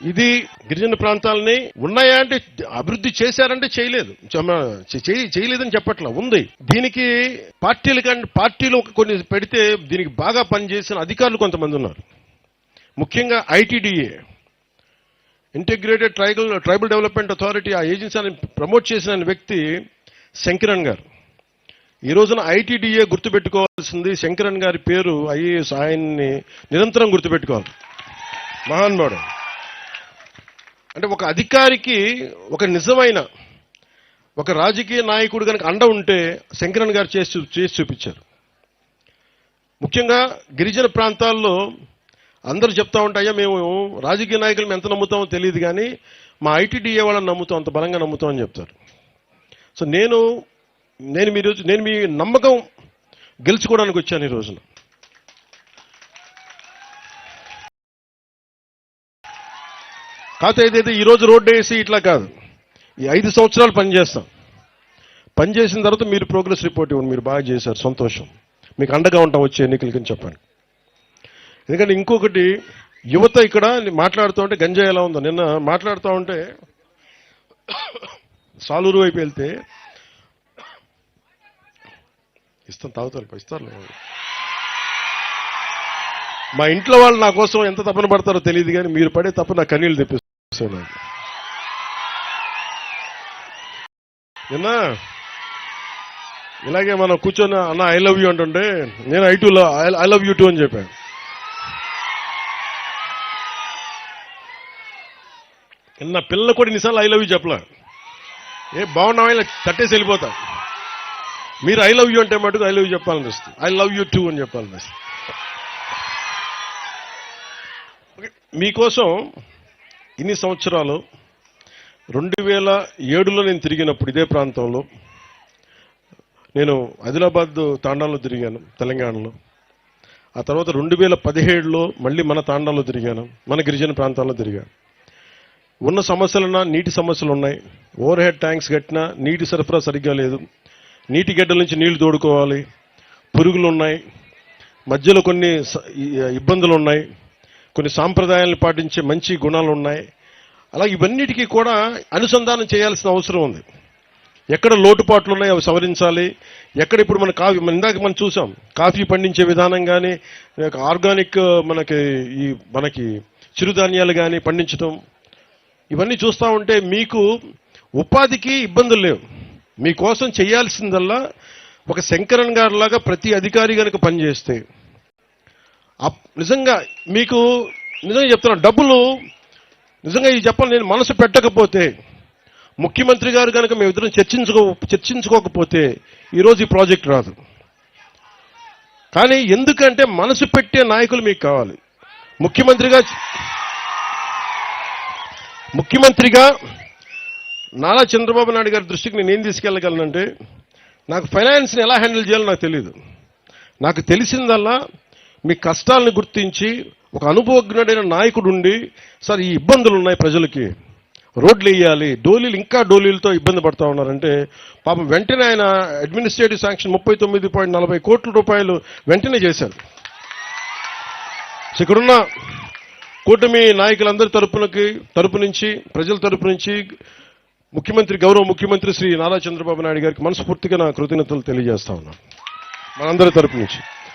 ఇది గిరిజన ప్రాంతాలని ఉన్నాయా అంటే అభివృద్ధి చేశారంటే చేయలేదు, చేయలేదని చెప్పట్లా, ఉంది. దీనికి పార్టీలు కొన్ని పెడితే దీనికి బాగా పనిచేసిన అధికారులు కొంతమంది ఉన్నారు. ముఖ్యంగా ITDA, integrated tribal development authority, ఆ ఏజెన్సీని ప్రమోట్ చేసిన వ్యక్తి శంకరన్ గారు. ఈ రోజున ఐటీడీఏ గుర్తుపెట్టుకోవాల్సింది శంకరన్ గారి పేరు, ఐఏఎస్, ఆయన్ని నిరంతరం గుర్తుపెట్టుకోవాలి. మహానుభావుడు. అంటే ఒక అధికారికి ఒక నిజమైన ఒక రాజకీయ నాయకుడు కనుక అండ ఉంటే శంకరన్ గారు చేసి చూపించారు. ముఖ్యంగా గిరిజన ప్రాంతాల్లో అందరూ చెప్తా ఉంటాయా, మేము రాజకీయ నాయకులు ఎంత నమ్ముతామో తెలియదు కానీ మా ఐటీడీఏ వాళ్ళని నమ్ముతాం, అంత బలంగా నమ్ముతాం అని చెప్తారు. సో నేను మీ నమ్మకం గెలుచుకోవడానికి వచ్చాను ఈ రోజున. కాకపోతే ఏదైతే ఈరోజు రోడ్డు వేసి ఇట్లా కాదు, ఈ 5 సంవత్సరాలు పనిచేస్తాం. పనిచేసిన తర్వాత మీరు ప్రోగ్రెస్ రిపోర్ట్ ఇవ్వండి, మీరు బాగా చేశారు, సంతోషం, మీకు అండగా ఉంటాం వచ్చే ఎన్నికలకి అని చెప్పండి. ఎందుకంటే ఇంకొకటి, యువత ఇక్కడ మాట్లాడుతూ ఉంటే గంజాయి ఎలా ఉందో, నిన్న మాట్లాడుతూ ఉంటే సాలూరు వైపు వెళ్తే ఇస్తారు. మా ఇంట్లో వాళ్ళు నా కోసం ఎంత తపన పడతారో తెలియదు కానీ మీరు పడే తప్ప నా కన్నీళ్ళు తెప్పిస్తున్నారు. నిన్న ఇలాగే మనం కూర్చొని అన్న ఐ లవ్ యూ అంటుంటే నేను ఐ లవ్ యూ టూ అని చెప్పాను. నిన్న పిల్లలు కూడా ఇన్నిసార్లు ఐ లవ్ యూ చెప్పలే, బాగున్నావా ఇలా తట్టేసి వెళ్ళిపోతా. మీరు ఐ లవ్ యూ అంటే మటుకు ఐ లవ్ యూ చెప్పాలనిపిస్తుంది, ఐ లవ్ యూ టూ అని చెప్పాలనిపిస్తుంది. మీకోసం ఇన్ని సంవత్సరాలు 2007లో నేను తిరిగినప్పుడు ఇదే ప్రాంతంలో నేను ఆదిలాబాద్ తాండాలో తిరిగాను, తెలంగాణలో. ఆ తర్వాత 2017లో మళ్ళీ మన తాండాలో తిరిగాను, మన గిరిజన ప్రాంతాల్లో తిరిగాను. ఉన్న సమస్యలున్నా నీటి సమస్యలు ఉన్నాయి, ఓవర్ హెడ్ ట్యాంక్స్ కట్టినా నీటి సరఫరా సరిగ్గా లేదు, నీటి గడ్డల నుంచి నీళ్లు తోడుకోవాలి, పురుగులు ఉన్నాయి, మధ్యలో కొన్ని ఇబ్బందులు ఉన్నాయి, కొన్ని సాంప్రదాయాలను పాటించే మంచి గుణాలు ఉన్నాయి. అలా ఇవన్నిటికీ కూడా అనుసంధానం చేయాల్సిన అవసరం ఉంది. ఎక్కడ లోటుపాట్లు ఉన్నాయి అవి సవరించాలి. ఎక్కడ ఇప్పుడు మన ఇందాక మనం చూసాం, కాఫీ పండించే విధానం కానీ, ఆర్గానిక్ మనకి చిరుధాన్యాలు కానీ పండించడం, ఇవన్నీ చూస్తూ ఉంటే మీకు ఉపాధికి ఇబ్బందులు లేవు. మీకోసం చేయాల్సిందల్లా ఒక శంకరన్ గారిలాగా ప్రతి అధికారి కనుక పనిచేస్తే నిజంగా మీకు నిజంగా చెప్తున్నాను, డబ్బులు నిజంగా ఇది చెప్పాలి, నేను మనసు పెట్టకపోతే, ముఖ్యమంత్రి గారు కనుక మేమిద్దరం చర్చించుకోకపోతే ఈరోజు ఈ ప్రాజెక్ట్ రాదు. కానీ ఎందుకంటే మనసు పెట్టే నాయకులు మీకు కావాలి. ముఖ్యమంత్రిగా నారా చంద్రబాబు నాయుడు గారి దృష్టికి నేను ఏం తీసుకెళ్ళగలనంటే, నాకు ఫైనాన్స్ని ఎలా హ్యాండిల్ చేయాలో నాకు తెలియదు. నాకు తెలిసిందల్లా మీ కష్టాలను గుర్తించి ఒక అనుభవజ్ఞుడైన నాయకుడు ఉండి, సార్ ఈ ఇబ్బందులు ఉన్నాయి ప్రజలకి, రోడ్లు వేయాలి, ఇంకా డోలీలతో ఇబ్బంది పడతా ఉన్నారంటే పాపం వెంటనే ఆయన అడ్మినిస్ట్రేటివ్ శాంక్షన్ 39.40 కోట్ల రూపాయలు వెంటనే చేశారు. ఇక్కడున్న కూటమి నాయకులందరి తరపు నుంచి ప్రజల తరపు నుంచి గౌరవ ముఖ్యమంత్రి శ్రీ నారా చంద్రబాబు నాయుడు గారికి మనస్ఫూర్తిగా నా కృతజ్ఞతలు తెలియజేస్తా ఉన్నాను, మనందరి తరపు నుంచి.